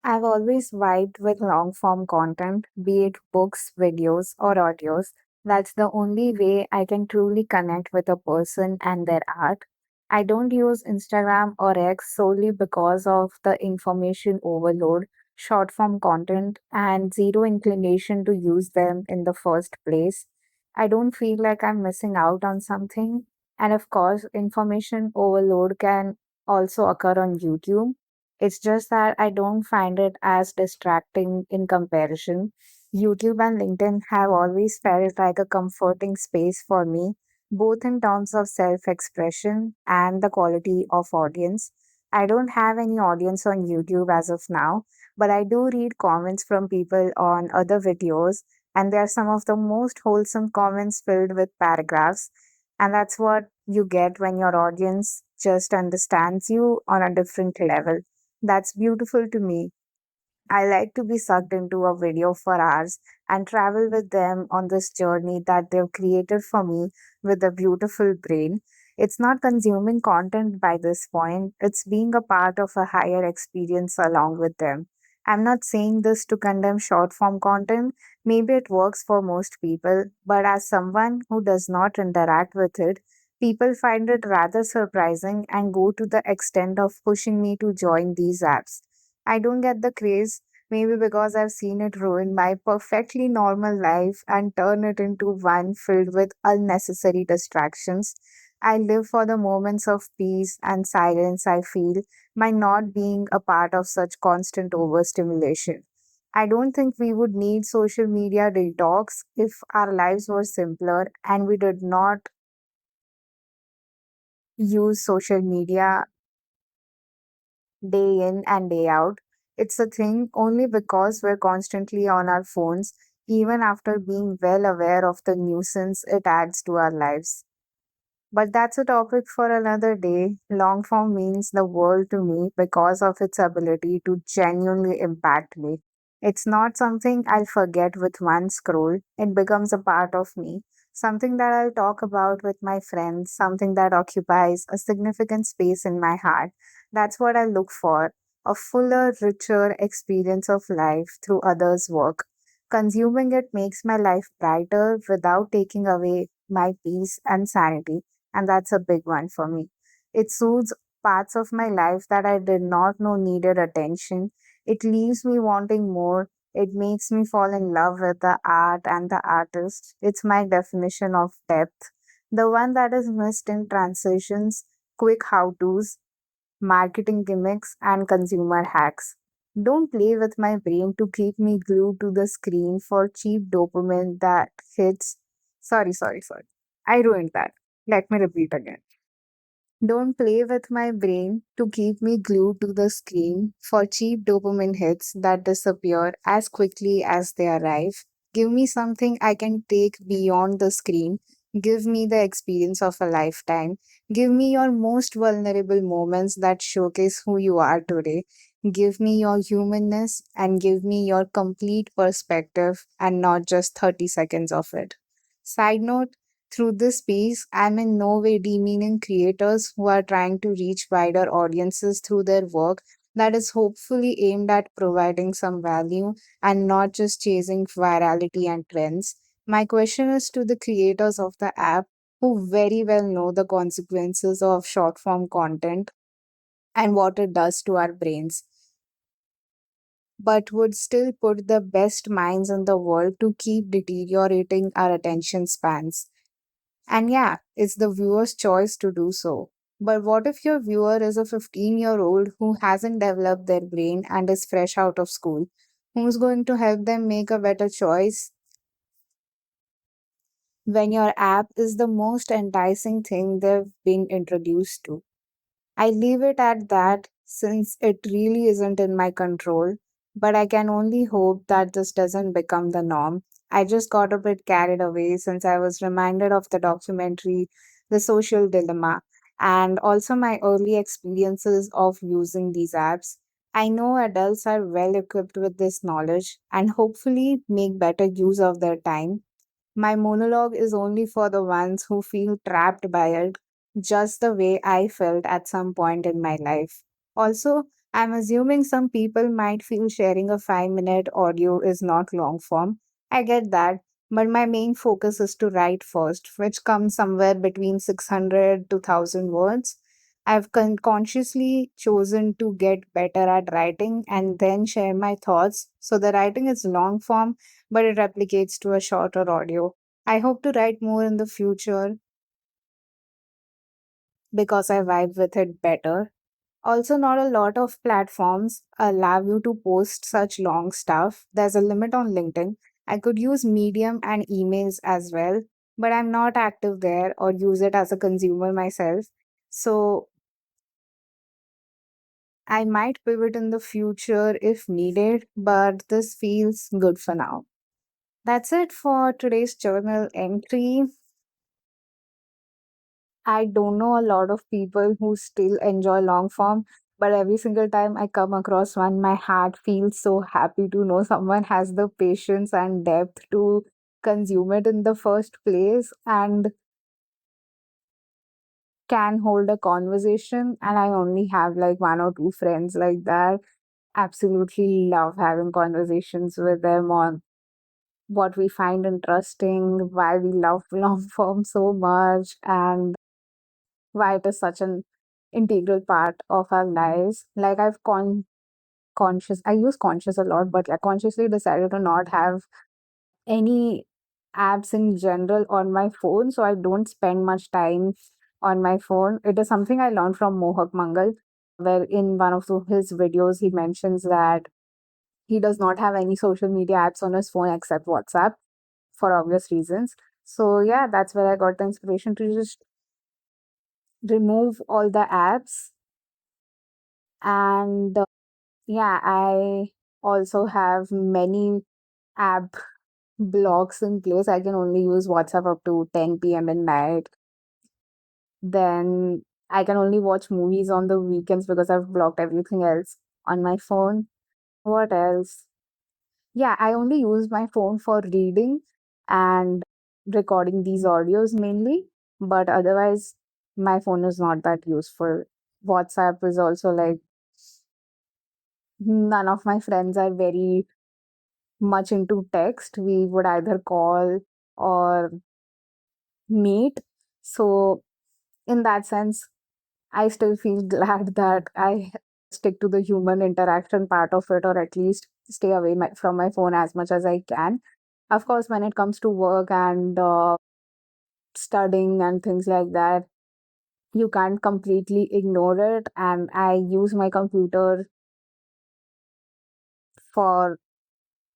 I've always vibed with long form content, be it books, videos, or audios. That's the only way I can truly connect with a person and their art. I don't use Instagram or X solely because of the information overload, short form content, and zero inclination to use them in the first place. I don't feel like I'm missing out on something. And of course, information overload can also occur on YouTube. It's just that I don't find it as distracting in comparison. YouTube and LinkedIn have always felt like a comforting space for me, both in terms of self expression and the quality of audience. I don't have any audience on YouTube as of now, but I do read comments from people on other videos, and they are some of the most wholesome comments filled with paragraphs. And that's what you get when your audience just understands you on a different level. That's beautiful to me. I like to be sucked into a video for hours and travel with them on this journey that they've created for me with a beautiful brain. It's not consuming content by this point, it's being a part of a higher experience along with them. I'm not saying this to condemn short form content. Maybe it works for most people, but as someone who does not interact with it, people find it rather surprising and go to the extent of pushing me to join these apps. I don't get the craze, maybe because I've seen it ruin my perfectly normal life and turn it into one filled with unnecessary distractions. I live for the moments of peace and silence I feel by not being a part of such constant overstimulation. I don't think we would need social media detox if our lives were simpler and we did not use social media day in and day out. It's a thing only because we're constantly on our phones, even after being well aware of the nuisance it adds to our lives. But that's a topic for another day. Long form means the world to me because of its ability to genuinely impact me. It's not something I'll forget with one scroll, it becomes a part of me. Something that I'll talk about with my friends, something that occupies a significant space in my heart. That's what I look for, a fuller, richer experience of life through others' work. Consuming it makes my life brighter without taking away my peace and sanity, and that's a big one for me. It soothes parts of my life that I did not know needed attention. It leaves me wanting more. It makes me fall in love with the art and the artist. It's my definition of depth, the one that is missed in transitions, quick how to's, marketing gimmicks, and consumer hacks. Don't play with my brain to keep me glued to the screen for cheap dopamine that hits. Sorry. I ruined that. Let me repeat again. Don't play with my brain to keep me glued to the screen for cheap dopamine hits that disappear as quickly as they arrive. Give me something I can take beyond the screen. Give me the experience of a lifetime. Give me your most vulnerable moments that showcase who you are today. Give me your humanness and give me your complete perspective and not just 30 seconds of it. Side note, through this piece, I'm in no way demeaning creators who are trying to reach wider audiences through their work that is hopefully aimed at providing some value and not just chasing virality and trends. My question is to the creators of the app who very well know the consequences of short form content and what it does to our brains, but would still put the best minds in the world to keep deteriorating our attention spans. And yeah, it's the viewer's choice to do so. But what if your viewer is a 15-year-old who hasn't developed their brain and is fresh out of school? Who's going to help them make a better choice when your app is the most enticing thing they've been introduced to? I leave it at that since it really isn't in my control, but I can only hope that this doesn't become the norm. I just got a bit carried away since I was reminded of the documentary The Social Dilemma and also my early experiences of using these apps. I know adults are well equipped with this knowledge and hopefully make better use of their time. My monologue is only for the ones who feel trapped by it, just the way I felt at some point in my life. Also, I'm assuming some people might feel sharing a 5-minute audio is not long form. I get that, but my main focus is to write first, which comes somewhere between 600 to 1000 words. I've consciously chosen to get better at writing and then share my thoughts. So the writing is long form, but it replicates to a shorter audio. I hope to write more in the future because I vibe with it better. Also, not a lot of platforms allow you to post such long stuff. There's a limit on LinkedIn. I could use Medium and emails as well, but I'm not active there or use it as a consumer myself. So I might pivot in the future if needed, but this feels good for now. That's it for today's journal entry. I don't know a lot of people who still enjoy long form, but every single time I come across one, my heart feels so happy to know someone has the patience and depth to consume it in the first place and can hold a conversation. And I only have like one or two friends like that. Absolutely love having conversations with them on what we find interesting, why we love long form so much, and why it is such an integral part of our lives. Like I use conscious a lot, but I consciously decided to not have any apps in general on my phone, so I don't spend much time on my phone. It is something I learned from Mohak Mangal, where in one of his videos he mentions that he does not have any social media apps on his phone except WhatsApp for obvious reasons. So yeah, that's where I got the inspiration to just remove all the apps. And yeah, I also have many app blocks in place. I can only use WhatsApp up to 10 p.m. at night. Then I can only watch movies on the weekends because I've blocked everything else on my phone. What else? Yeah, I only use my phone for reading and recording these audios mainly, but otherwise, my phone is not that useful. WhatsApp is also like none of my friends are very much into text. We would either call or meet. So, in that sense, I still feel glad that I stick to the human interaction part of it, or at least stay away from my phone as much as I can. Of course, when it comes to work and studying and things like that, you can't completely ignore it. And I use my computer for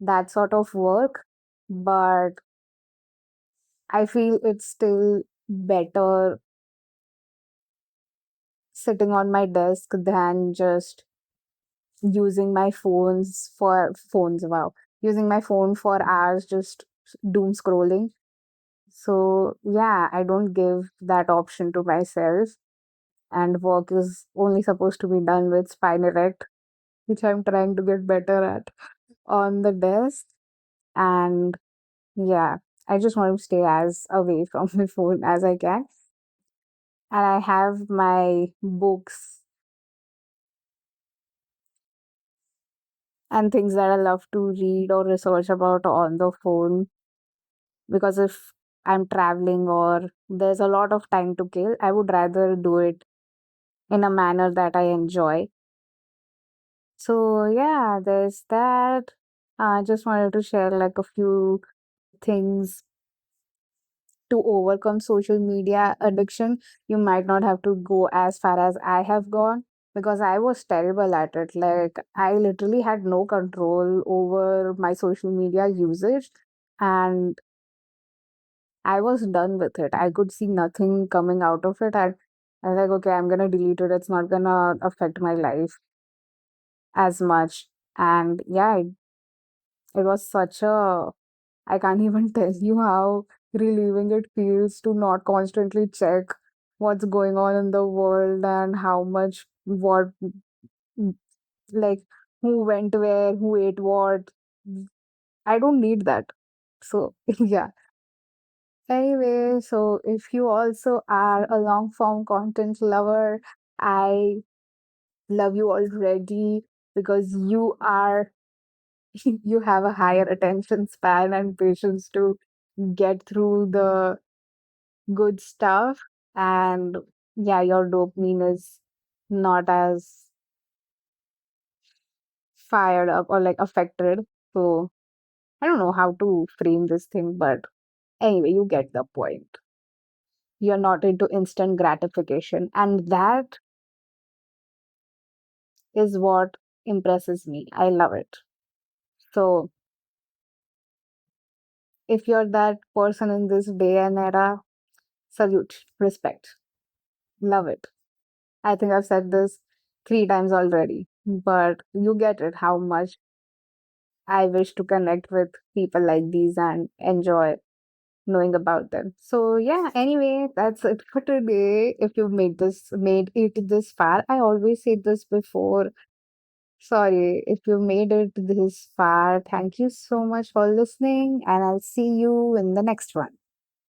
that sort of work, but I feel it's still better sitting on my desk than just using my using my phone for hours just doom scrolling. So yeah, I don't give that option to myself, and work is only supposed to be done with spine erect, which I'm trying to get better at on the desk. And yeah, I just want to stay as away from my phone as I can. And I have my books and things that I love to read or research about on the phone, because if I'm traveling or there's a lot of time to kill, I would rather do it in a manner that I enjoy. So yeah, there's that. I just wanted to share like a few things to overcome social media addiction. You might not have to go as far as I have gone because I was terrible at it. Like, I literally had no control over my social media usage, and I was done with it. I could see nothing coming out of it. And I was like, okay, I'm gonna delete it. It's not gonna affect my life as much. And yeah, it was such a, I can't even tell you how relieving it feels to not constantly check what's going on in the world and how much what, like, who went where, who ate what. I don't need that. So yeah. Anyway, so if you also are a long form content lover, I love you already because you are you have a higher attention span and patience to get through the good stuff. And yeah, your dopamine is not as fired up or like affected. So I don't know how to frame this thing, but anyway, you get the point. You're not into instant gratification, and that is what impresses me. I love it. So if you're that person in this day and era, salute, respect, love it. I think I've said this 3 times already, but you get it how much I wish to connect with people like these and enjoy knowing about them. So yeah, anyway, that's it for today. If you've made it this far, I always say this before. Sorry, if you made it this far, thank you so much for listening, and I'll see you in the next one.